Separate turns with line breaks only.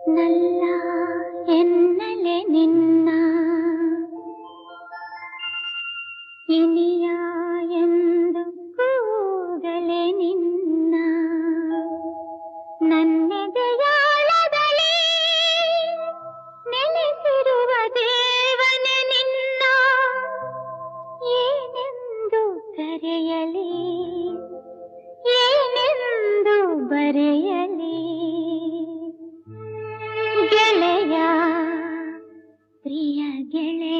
ನಲ್ಲ ಎನ್ನಲೆ ನಿನ್ನ ಇನಿಯ ಎಂದು ಕೂಗಲೆ ನಿನ್ನ ನನ್ನೆದೆಯಾಳದಲ್ಲಿ ನೆಲೆಸಿರುವ ದೇವನೇ ನಿನ್ನ ಏನೆಂದು ಕರೆಯಲಿ ಏನೆಂದು ಬರೆಯಲಿ ಗೆಳೆಯ ಪ್ರಿಯ ಗೆಳೆಯ